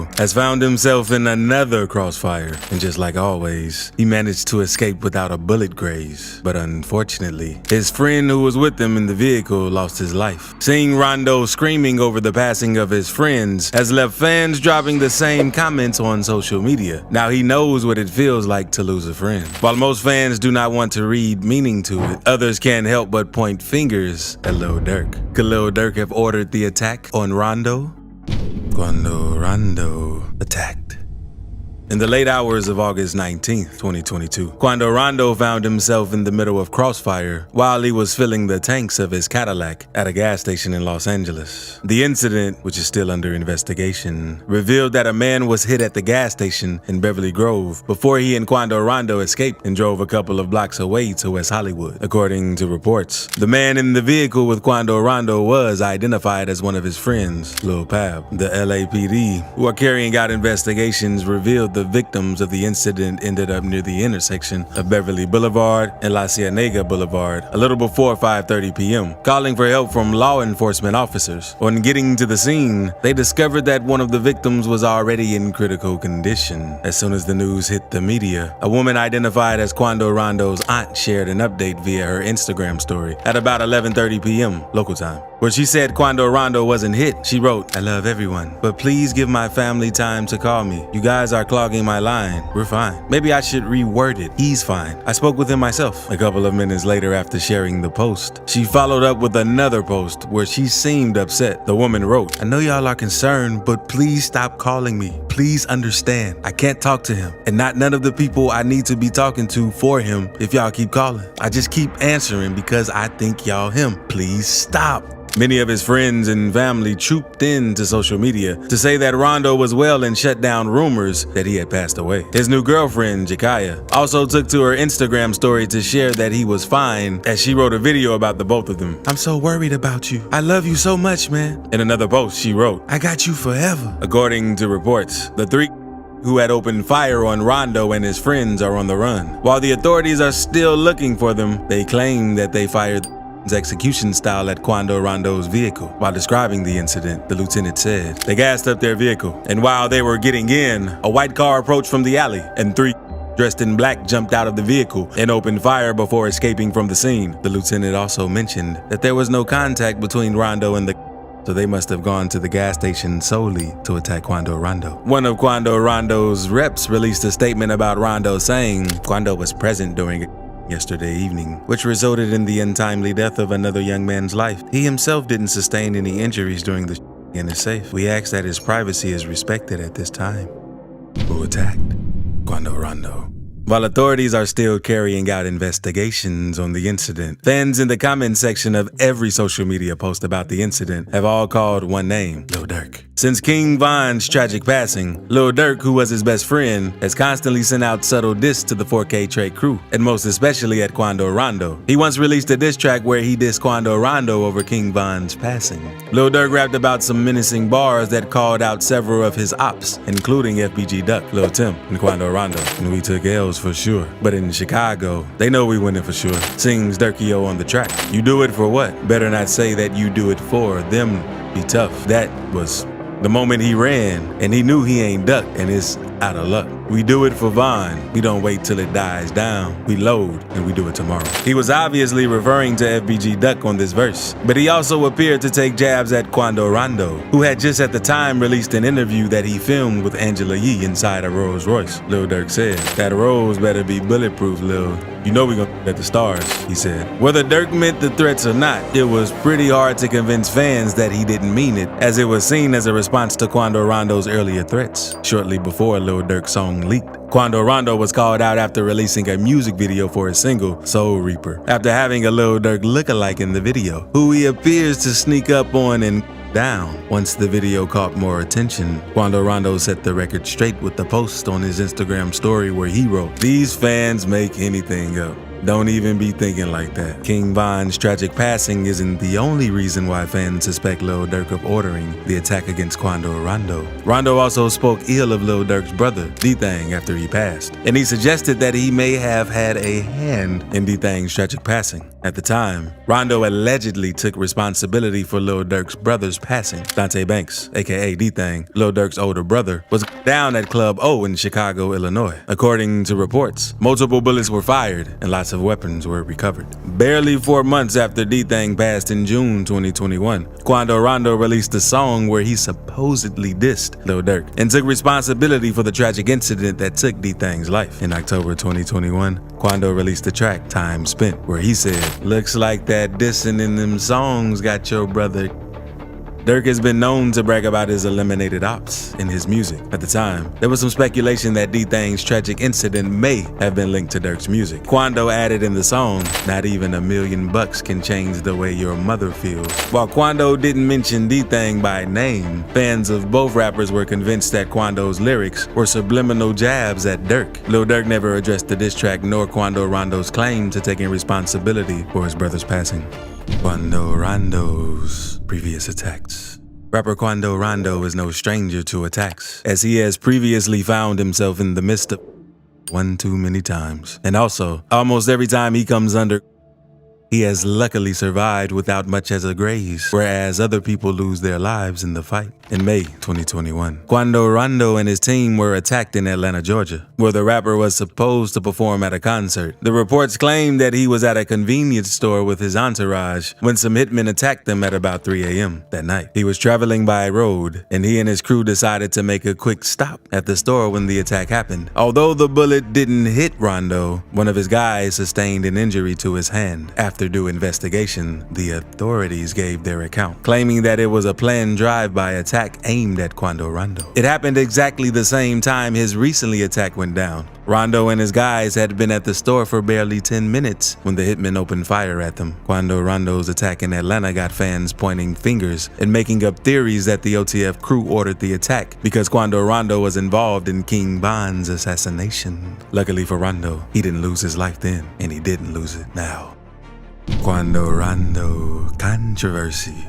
Rondo has found himself in another crossfire, and just like always, he managed to escape without a bullet graze. But unfortunately, his friend who was with him in the vehicle lost his life. Seeing Rondo screaming over the passing of his friends has left fans dropping the same comments on social media. Now he knows what it feels like to lose a friend. While most fans do not want to read meaning to it, others can't help but point fingers at Lil Durk. Could Lil Durk have ordered the attack on Rondo? Quando Rondo attacked. In the late hours of August 19th, 2022, Quando Rondo found himself in the middle of crossfire while he was filling the tanks of his Cadillac at a gas station in Los Angeles. The incident, which is still under investigation, revealed that a man was hit at the gas station in Beverly Grove before he and Quando Rondo escaped and drove a couple of blocks away to West Hollywood. According to reports, the man in the vehicle with Quando Rondo was identified as one of his friends, Lil Pab. The LAPD, who are carrying out investigations, revealed the victims of the incident ended up near the intersection of Beverly Boulevard and La Cienega Boulevard a little before 5:30 p.m., calling for help from law enforcement officers. On getting to the scene, they discovered that one of the victims was already in critical condition. As soon as the news hit the media, a woman identified as Quando Rondo's aunt shared an update via her Instagram story at about 11:30 p.m. local time, where she said Quando Rondo wasn't hit. She wrote, "I love everyone, but please give my family time to call me. You guys are clogging my line. We're fine. Maybe I should reword it. He's fine. I spoke with him myself." A couple of minutes later, after sharing the post, she followed up with another post where she seemed upset. The woman wrote, "I know y'all are concerned, but please stop calling me. Please understand. I can't talk to him, and not none of the people I need to be talking to for him if y'all keep calling. I just keep answering because I think y'all him. Please stop." Many of his friends and family trooped into social media to say that Rondo was well and shut down rumors that he had passed away. His new girlfriend, Jakaya, also took to her Instagram story to share that he was fine, as she wrote a video about the both of them. "I'm so worried about you. I love you so much, man." In another post, she wrote, "I got you forever." According to reports, the three who had opened fire on Rondo and his friends are on the run. While the authorities are still looking for them, they claim that they fired execution style at Quando Rondo's vehicle. While describing the incident, the lieutenant said, "They gassed up their vehicle, and while they were getting in, a white car approached from the alley, and three dressed in black jumped out of the vehicle and opened fire before escaping from the scene." The lieutenant also mentioned that there was no contact between Rondo and the so they must have gone to the gas station solely to attack Quando Rondo. One of Quando Rondo's reps released a statement about Rondo saying Quando was present during yesterday evening, which resulted in the untimely death of another young man's life. He himself didn't sustain any injuries during the and is safe. We ask that his privacy is respected at this time. Who attacked Quando Rondo? While authorities are still carrying out investigations on the incident, fans in the comment section of every social media post about the incident have all called one name, Lil Durk. Since King Von's tragic passing, Lil Durk, who was his best friend, has constantly sent out subtle diss to the 4K Trey crew, and most especially at Quando Rondo. He once released a diss track where he dissed Quando Rondo over King Von's passing. Lil Durk rapped about some menacing bars that called out several of his ops, including FBG Duck, Lil Tim, and Quando Rondo. And we took L's for sure. But in Chicago, they know we winning for sure. Sings Durkio on the track. You do it for what? Better not say that you do it for them. Be tough. That was the moment he ran, and he knew he ain't duck, and it's out of luck. We do it for Von. We don't wait till it dies down. We load, and we do it tomorrow. He was obviously referring to FBG Duck on this verse, but he also appeared to take jabs at Quando Rondo, who had just at the time released an interview that he filmed with Angela Yee inside a Rolls Royce. Lil Durk said, "That Rolls better be bulletproof, Lil. You know we gonna at the stars," he said. Whether Durk meant the threats or not, it was pretty hard to convince fans that he didn't mean it, as it was seen as a response to Quando Rondo's earlier threats. Shortly before Lil Durk's song leaked, Quando Rondo was called out after releasing a music video for his single, Soul Reaper, after having a Lil Durk lookalike in the video, who he appears to sneak up on and down. Once the video caught more attention, Quando Rondo set the record straight with the post on his Instagram story where he wrote, "These fans make anything up. Don't even be thinking like that." King Von's tragic passing isn't the only reason why fans suspect Lil Durk of ordering the attack against Quando Rondo. Rondo also spoke ill of Lil Durk's brother, D-Thang, after he passed, and he suggested that he may have had a hand in D-Thang's tragic passing. At the time, Rondo allegedly took responsibility for Lil Durk's brother's passing. Dante Banks, aka D-Thang, Lil Durk's older brother, was down at Club O in Chicago, Illinois. According to reports, multiple bullets were fired and lots of weapons were recovered. Barely 4 months after D-Thang passed in June 2021, Quando Rondo released a song where he supposedly dissed Lil Durk and took responsibility for the tragic incident that took D-Thang's life. In October 2021, Quando released the track Time Spent, where he said, "Looks like that dissing in them songs got your brother." Durk has been known to brag about his eliminated ops in his music. At the time, there was some speculation that D-Thang's tragic incident may have been linked to Durk's music. Quando added in the song, "Not even $1 million can change the way your mother feels." While Quando didn't mention D-Thang by name, fans of both rappers were convinced that Quando's lyrics were subliminal jabs at Durk. Lil Durk never addressed the diss track nor Quando Rondo's claim to taking responsibility for his brother's passing. Quando Rondo's previous attacks. Rapper Quando Rondo is no stranger to attacks, as he has previously found himself in the midst of one too many times. And also, almost every time he comes under, he has luckily survived without much as a graze, whereas other people lose their lives in the fight. In May 2021, Quando Rondo and his team were attacked in Atlanta, Georgia, where the rapper was supposed to perform at a concert. The reports claim that he was at a convenience store with his entourage when some hitmen attacked them at about 3 a.m. that night. He was traveling by road, and he and his crew decided to make a quick stop at the store when the attack happened. Although the bullet didn't hit Rondo, one of his guys sustained an injury to his hand. After due investigation, the authorities gave their account, claiming that it was a planned drive-by attack aimed at Quando Rondo. It happened exactly the same time his recently attack went down. Rondo and his guys had been at the store for barely 10 minutes when the hitmen opened fire at them. Quando Rondo's attack in Atlanta got fans pointing fingers and making up theories that the OTF crew ordered the attack because Quando Rondo was involved in King Von's assassination. Luckily for Rondo, he didn't lose his life then, and he didn't lose it now. Quando Rondo controversy.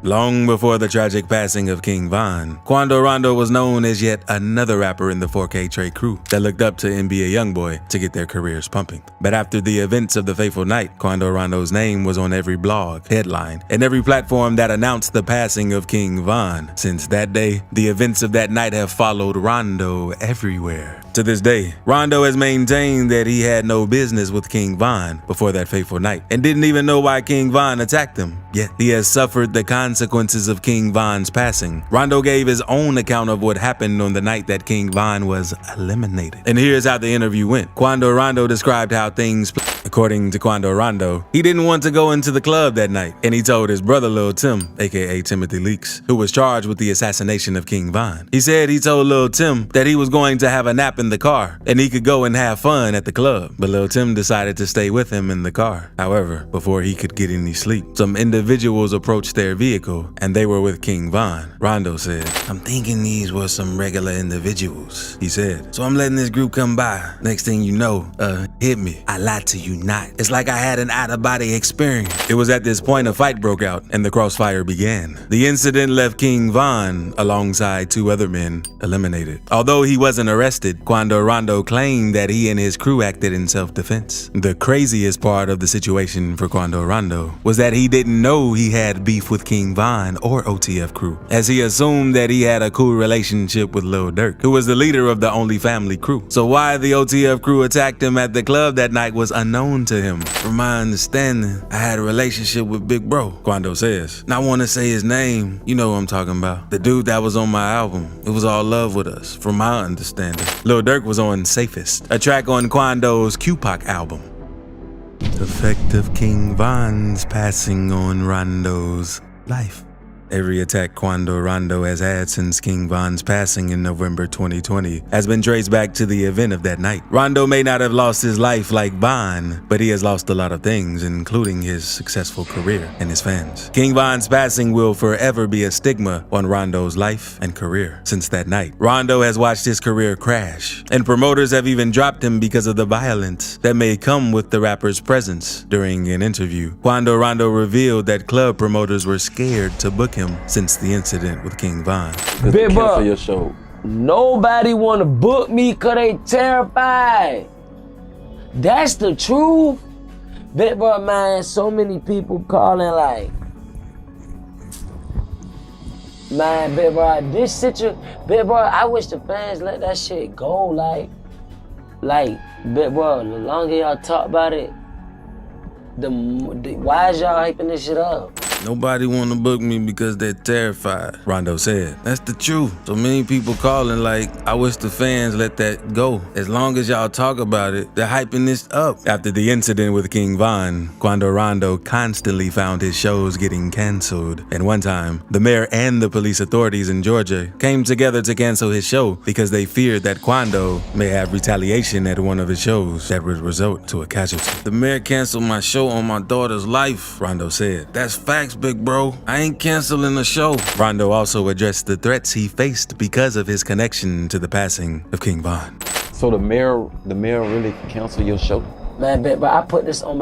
Long before the tragic passing of King Von, Quando Rondo was known as yet another rapper in the 4K Trey crew that looked up to NBA Youngboy to get their careers pumping. But after the events of the fateful night, Quando Rondo's name was on every blog, headline, and every platform that announced the passing of King Von. Since that day, the events of that night have followed Rondo everywhere. To this day, Rondo has maintained that he had no business with King Von before that fateful night and didn't even know why King Von attacked him. Yet, he has suffered the consequences of King Von's passing. Rondo gave his own account of what happened on the night that King Von was eliminated. And here's how the interview went. Quando Rondo described how things According to Quando Rondo, he didn't want to go into the club that night, and he told his brother Lil Tim, aka Timothy Leaks, who was charged with the assassination of King Von. He said he told Lil Tim that he was going to have a nap in the car, and he could go and have fun at the club, but Lil Tim decided to stay with him in the car. However, before he could get any sleep, some individuals approached their vehicle, and they were with King Von. Rondo said, "I'm thinking these were some regular individuals," he said. "So I'm letting this group come by. Next thing you know, hit me. I lied to you not. It's like I had an out-of-body experience." It was at this point a fight broke out and the crossfire began. The incident left King Von, alongside 2 other men, eliminated. Although he wasn't arrested, Quando Rondo claimed that he and his crew acted in self-defense. The craziest part of the situation for Quando Rondo was that he didn't know he had beef with King Von or OTF crew, as he assumed that he had a cool relationship with Lil Durk, who was the leader of the Only Family crew. So why the OTF crew attacked him at the club that night was unknown to him. "From my understanding, I had a relationship with Big Bro," Quando says. "And I want to say his name, you know what I'm talking about. The dude that was on my album. It was all love with us, from my understanding." Lil Durk was on Safest, a track on Quando's Q-Pac album. Effect of King Von's passing on Rondo's life. Every attack Quando Rondo has had since King Von's passing in November 2020 has been traced back to the event of that night. Rondo may not have lost his life like Von, but he has lost a lot of things, including his successful career and his fans. King Von's passing will forever be a stigma on Rondo's life and career. Since that night, Rondo has watched his career crash, and promoters have even dropped him because of the violence that may come with the rapper's presence. During an interview, Quando Rondo revealed that club promoters were scared to book him since the incident with King Von. Big Buck, your show. Nobody wanna book me cause they terrified. That's the truth. Big bro, man, so many people calling like, man, big bro, this situation, big bro, I wish the fans let that shit go. Like, big bro, the longer y'all talk about it, why is y'all hyping this shit up? Nobody want to book me because they're terrified, Rondo said. That's the truth. So many people calling like, I wish the fans let that go. As long as y'all talk about it, they're hyping this up. After the incident with King Von, Quando Rondo constantly found his shows getting canceled. And one time, the mayor and the police authorities in Georgia came together to cancel his show because they feared that Quando may have retaliation at one of his shows that would result to a casualty. The mayor canceled my show on my daughter's life, Rondo said. That's facts, big bro. I ain't canceling the show. Rondo also addressed the threats he faced because of his connection to the passing of King Von. So the mayor really canceled your show? Man, but I put this on my